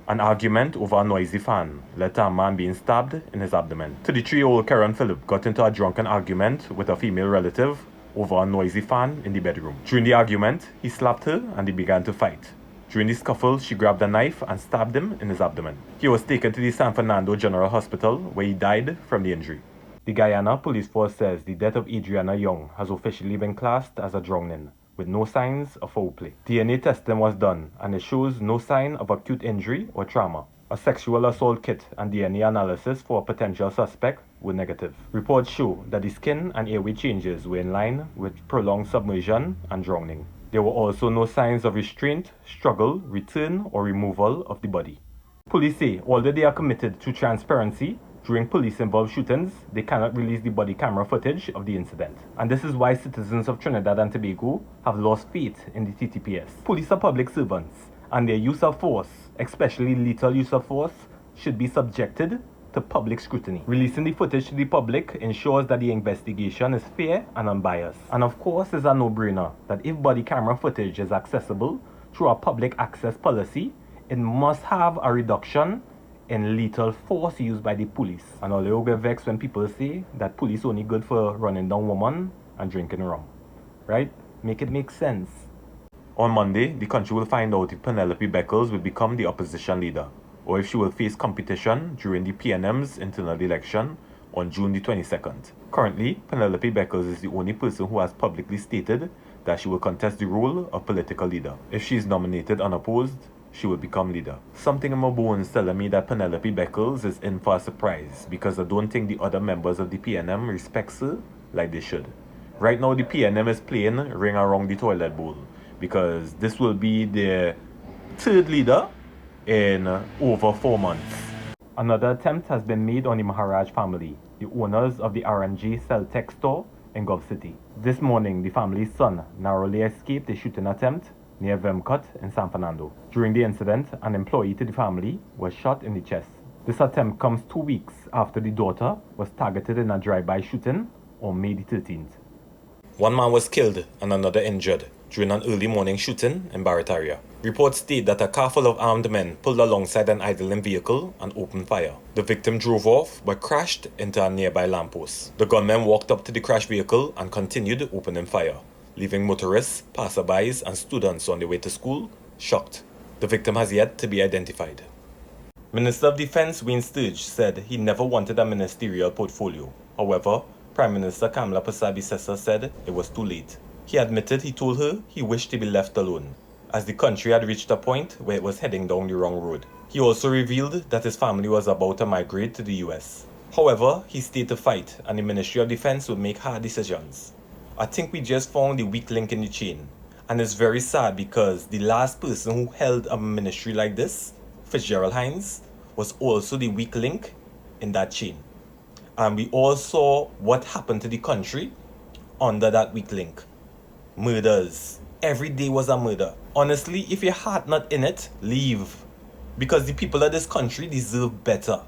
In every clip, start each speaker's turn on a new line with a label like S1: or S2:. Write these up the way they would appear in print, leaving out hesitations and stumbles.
S1: An argument over a noisy fan led to a man being stabbed in his abdomen. 33-year-old Karen Phillip got into a drunken argument with a female relative over a noisy fan in the bedroom. During the argument, he slapped her and they began to fight. During the scuffle, she grabbed a knife and stabbed him in his abdomen. He was taken to the San Fernando General Hospital where he died from the injury. The Guyana Police Force says the death of Adriana Young has officially been classed as a drowning, with no signs of foul play. DNA testing was done and it shows no sign of acute injury or trauma. A sexual assault kit and DNA analysis for a potential suspect were negative. Reports show that the skin and airway changes were in line with prolonged submersion and drowning. There were also no signs of restraint, struggle, return, or removal of the body. Police say although they are committed to transparency, during police-involved shootings, they cannot release the body camera footage of the incident. And this is why citizens of Trinidad and Tobago have lost faith in the TTPS. Police are public servants, and their use of force, especially lethal use of force, should be subjected to public scrutiny. Releasing the footage to the public ensures that the investigation is fair and unbiased. And of course, it's a no-brainer that if body camera footage is accessible through a public access policy, it must have a reduction in lethal force used by the police. And although we get vexed when people say that police only good for running down women and drinking rum. Right? Make it make sense. On Monday, the country will find out if Penelope Beckles will become the opposition leader, or if she will face competition during the PNM's internal election on June the 22nd. Currently, Penelope Beckles is the only person who has publicly stated that she will contest the role of political leader. If she is nominated unopposed, she will become leader. Something in my bones telling me that Penelope Beckles is in for a surprise because I don't think the other members of the PNM respects her like they should. Right now, the PNM is playing ring around the toilet bowl because this will be their third leader in over 4 months. Another attempt has been made on the Maharaj family, the owners of the RNG Celtech store in Gulf City. This morning, the family's son narrowly escaped a shooting attempt near Vemcott in San Fernando. During the incident, an employee to the family was shot in the chest. This attempt comes 2 weeks after the daughter was targeted in a drive-by shooting on May the 13th. One man was killed and another injured during an early morning shooting in Barataria. Reports state that a car full of armed men pulled alongside an idling vehicle and opened fire. The victim drove off but crashed into a nearby lamppost. The gunmen walked up to the crashed vehicle and continued opening fire, leaving motorists, passerbys, and students on their way to school shocked. The victim has yet to be identified. Minister of Defense Wayne Sturge said he never wanted a ministerial portfolio. However, Prime Minister Kamla Persaud-Bissessar said it was too late. He admitted he told her he wished to be left alone, as the country had reached a point where it was heading down the wrong road. He also revealed that his family was about to migrate to the US. However, he stayed to fight, and the Ministry of Defense would make hard decisions. I think we just found the weak link in the chain. And it's very sad because the last person who held a ministry like this, Fitzgerald Hines, was also the weak link in that chain. And we all saw what happened to the country under that weak link. Murders. Every day was a murder. Honestly, if your heart not in it, leave. Because the people of this country deserve better.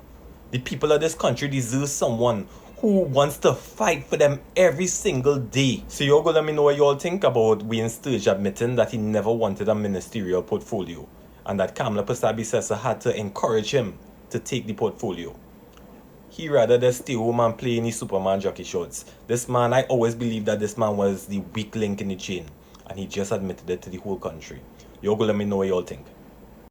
S1: The people of this country deserve someone who wants to fight for them every single day. So you're going to let me know what you all think about Wayne Sturge admitting that he never wanted a ministerial portfolio and that Kamla Persaud-Bissessar had to encourage him to take the portfolio. He rather just stay home and play in his Superman jockey shorts. This man, I always believed that this man was the weak link in the chain, and he just admitted it to the whole country. You're going to let me know what you all think.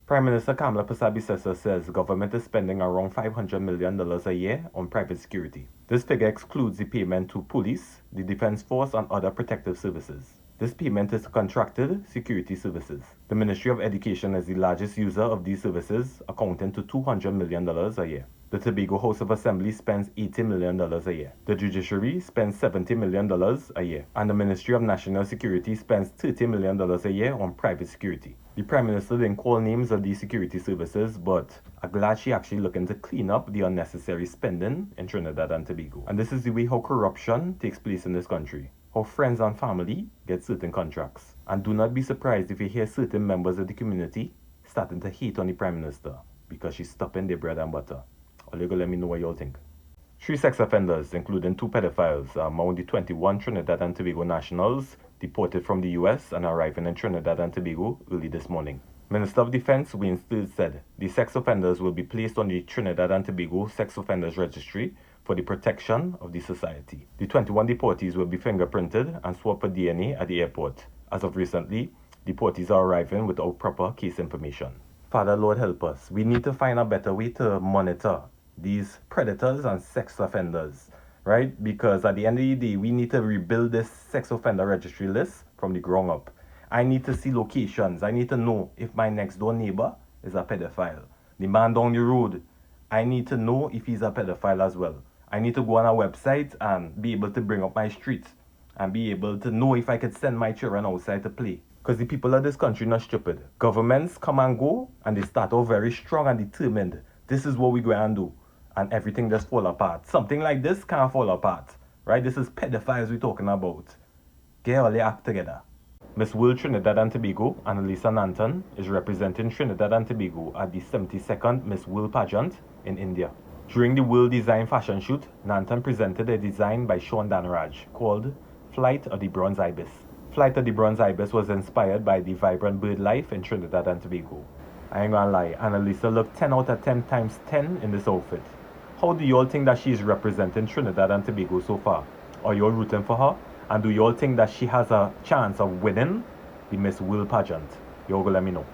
S1: Prime Minister Kamla Persaud-Bissessar says government is spending around $500 million a year on private security. This figure excludes the payment to police, the defense force, and other protective services. This payment is contracted security services. The Ministry of Education is the largest user of these services, accounting to $200 million a year. The Tobago House of Assembly spends $80 million a year. The Judiciary spends $70 million a year. And the Ministry of National Security spends $30 million a year on private security. The Prime Minister didn't call names of these security services, but I'm glad she actually looking to clean up the unnecessary spending in Trinidad and Tobago. And this is the way how corruption takes place in this country. How friends and family get certain contracts. And do not be surprised if you hear certain members of the community starting to hate on the Prime Minister because she's stopping their bread and butter. Or you go let me know what you all think. 3 sex offenders, including 2 pedophiles, are among the 21 Trinidad and Tobago nationals deported from the US and arriving in Trinidad and Tobago early this morning. Minister of Defense Wayne Steele said the sex offenders will be placed on the Trinidad and Tobago Sex Offenders Registry for the protection of the society. The 21 deportees will be fingerprinted and swapped for DNA at the airport. As of recently, deportees are arriving without proper case information. Father Lord help us. We need to find a better way to monitor these predators and sex offenders, right? Because at the end of the day, we need to rebuild this sex offender registry list from the ground up. I need to see locations. I need to know if my next door neighbor is a pedophile. The man down the road, I need to know if he's a pedophile as well. I need to go on a website and be able to bring up my street and be able to know if I could send my children outside to play. Because the people of this country not stupid. Governments come and go and they start off very strong and determined. This is what we're going to do. And everything just fall apart. Something like this can't fall apart. Right? This is pedophiles we're talking about. Get all your act together. Miss World Trinidad and Tobago, Annalisa Nanton, is representing Trinidad and Tobago at the 72nd Miss World pageant in India. During the World Design fashion shoot, Nanton presented a design by Sean Danaraj called Flight of the Bronze Ibis. Flight of the Bronze Ibis was inspired by the vibrant bird life in Trinidad and Tobago. I ain't gonna lie, Annalisa looked 10 out of 10 times 10 in this outfit. How do you all think that she's representing Trinidad and Tobago so far? Are you all rooting for her? And do you all think that she has a chance of winning the Miss World pageant? You all go let me know.